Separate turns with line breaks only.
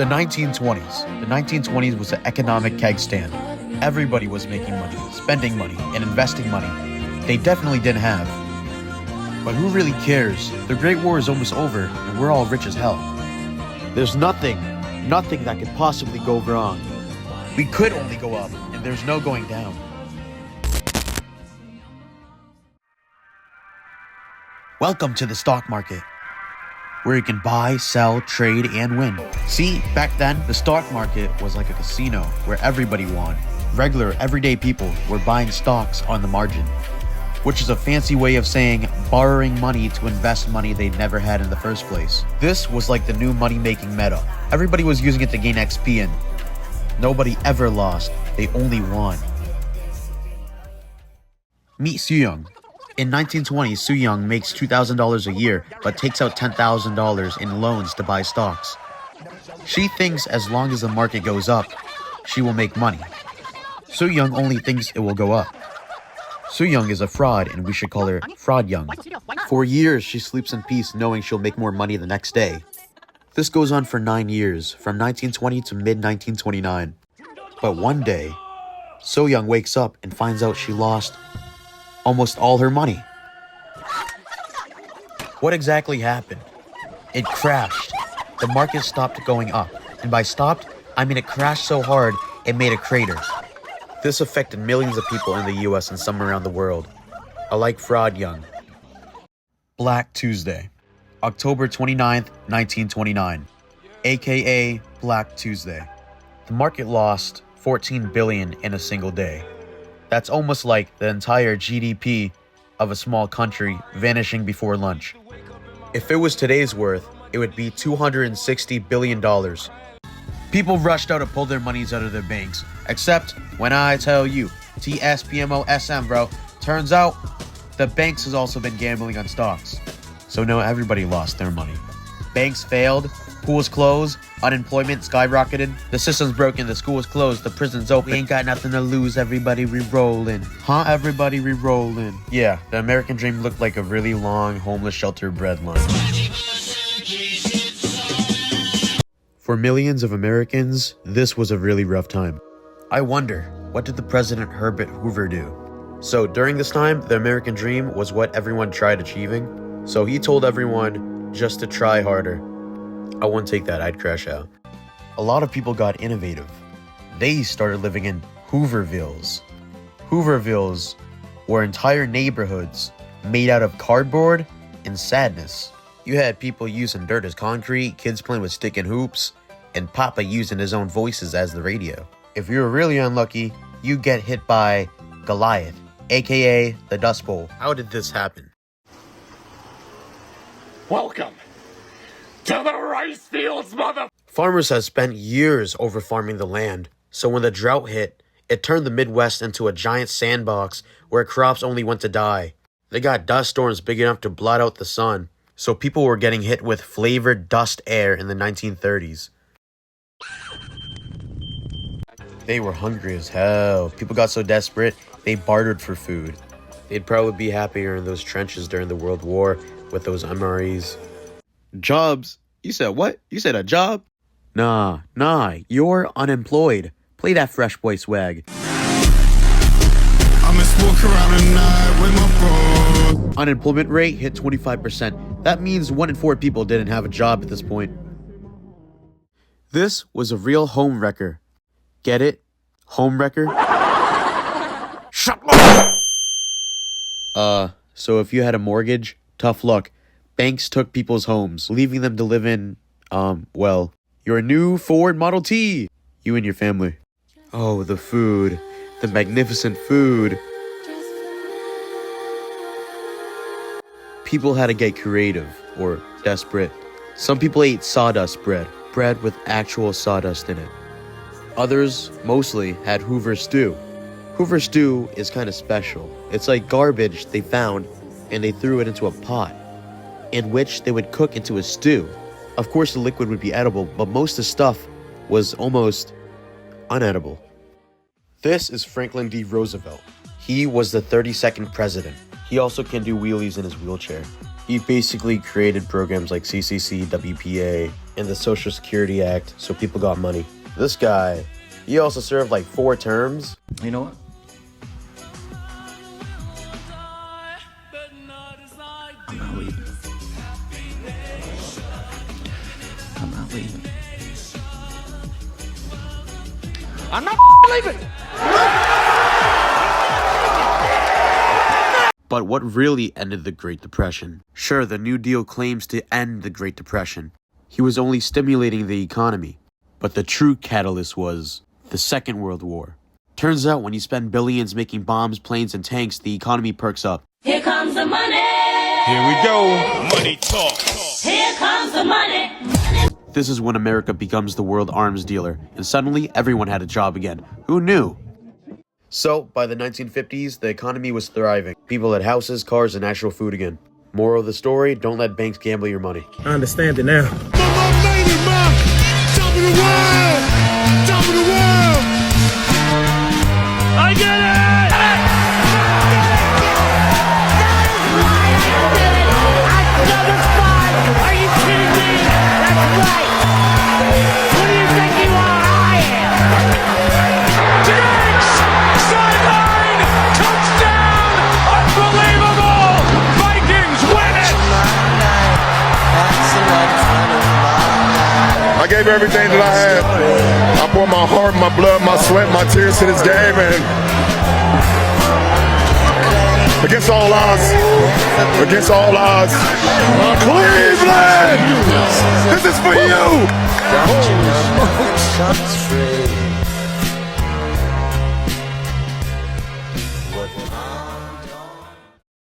The 1920s. The 1920s was an economic keg stand. Everybody was making money, spending money, and investing money. They definitely didn't have. But who really cares? The Great War is almost over, and we're all rich as hell. There's nothing that could possibly go wrong. We could only go up, and there's no going down. Welcome to the stock market, where you can buy, sell, trade, and win. See, back then, the stock market was like a casino where everybody won. Regular, everyday people were buying stocks on the margin, which is a fancy way of saying borrowing money to invest money they never had in the first place. This was like the new money-making meta. Everybody was using it to gain XP, and nobody ever lost. They only won. Meet Soo Young. In 1920, Soo Young makes $2,000 a year, but takes out $10,000 in loans to buy stocks. She thinks as long as the market goes up, she will make money. Soo Young only thinks it will go up. Soo Young is a fraud, and we should call her Fraud Young. For years, she sleeps in peace knowing she'll make more money the next day. This goes on for 9 years, from 1920 to mid-1929. But one day, Soo Young wakes up and finds out she lost almost all her money. What exactly happened? It crashed. The market stopped going up. And by stopped, I mean it crashed so hard, it made a crater. This affected millions of people in the US and some around the world. Alike Fraud Young. Black Tuesday. October 29th, 1929. AKA Black Tuesday. The market lost $14 billion in a single day. That's almost like the entire GDP of a small country vanishing before lunch. If it was today's worth, it would be $260 billion. People rushed out to pull their monies out of their banks. Except when I tell you, TSPMOSM, bro. Turns out, the banks has also been gambling on stocks. So now everybody lost their money. Banks failed, pools closed, unemployment skyrocketed, the system's broken, the school's closed, the prison's open. We ain't got nothing to lose, everybody re-rolling. Huh? Everybody re-rolling. Yeah, the American dream looked like a really long homeless shelter bread line. For millions of Americans, this was a really rough time. I wonder, what did the President Herbert Hoover do? So during this time, the American dream was what everyone tried achieving. So he told everyone just to try harder. I wouldn't take that, I'd crash out. A lot of people got innovative. They started living in Hoovervilles. Hoovervilles were entire neighborhoods made out of cardboard and sadness. You had people using dirt as concrete, kids playing with stick and hoops, and Papa using his own voices as the radio. If you were really unlucky, you get hit by Goliath, aka the Dust Bowl. How did this happen?
Welcome to the rice fields, mother...
Farmers have spent years over farming the land, so when the drought hit, it turned the Midwest into a giant sandbox where crops only went to die. They got dust storms big enough to blot out the sun, so people were getting hit with flavored dust air in the 1930s. They were hungry as hell. People got so desperate, they bartered for food. They'd probably be happier in those trenches during the World War with those MREs. Jobs? You said what? You said a job? Nah, you're unemployed. Play that Fresh Boy swag.
I'm just walking around at night with my bros.
Unemployment rate hit 25%. That means 1 in 4 people didn't have a job at this point. This was a real home wrecker. Get it? Home wrecker?
Shut up!
So if you had a mortgage, tough luck. Banks took people's homes, leaving them to live in, your new Ford Model T. You and your family. Oh, the food. The magnificent food. People had to get creative, or desperate. Some people ate sawdust bread with actual sawdust in it. Others, mostly, had Hoover stew. Hoover stew is kind of special. It's like garbage they found, and they threw it into a pot, in which they would cook into a stew. Of course, the liquid would be edible, but most of the stuff was almost unedible. This is Franklin D. Roosevelt. He was the 32nd president. He also can do wheelies in his wheelchair. He basically created programs like CCC, WPA, and the Social Security Act so people got money. This guy, he also served like 4 terms.
You know what? I'm not leaving. I'm not leaving. I'm not leaving!
But what really ended the Great Depression? Sure, the New Deal claims to end the Great Depression. He was only stimulating the economy. But the true catalyst was the Second World War. Turns out when you spend billions making bombs, planes, and tanks, the economy perks up.
Here comes the money.
Here we go. Money talk.
Here comes the money.
This is when America becomes the world arms dealer, and suddenly everyone had a job again. Who knew? So, by the 1950s, the economy was thriving. People had houses, cars, and actual food again. Moral of the story, don't let banks gamble your money.
I understand it now.
My lady, man. Top of the world. Top of the world.
I get it! Are you kidding me? That's right! Who do you think you are? I am! Diggs! Sideline! Touchdown! Unbelievable! Vikings win it!
I gave everything that I had. I poured my heart, my blood, my sweat, my tears to this game, and against all odds, Cleveland, this is for you.
What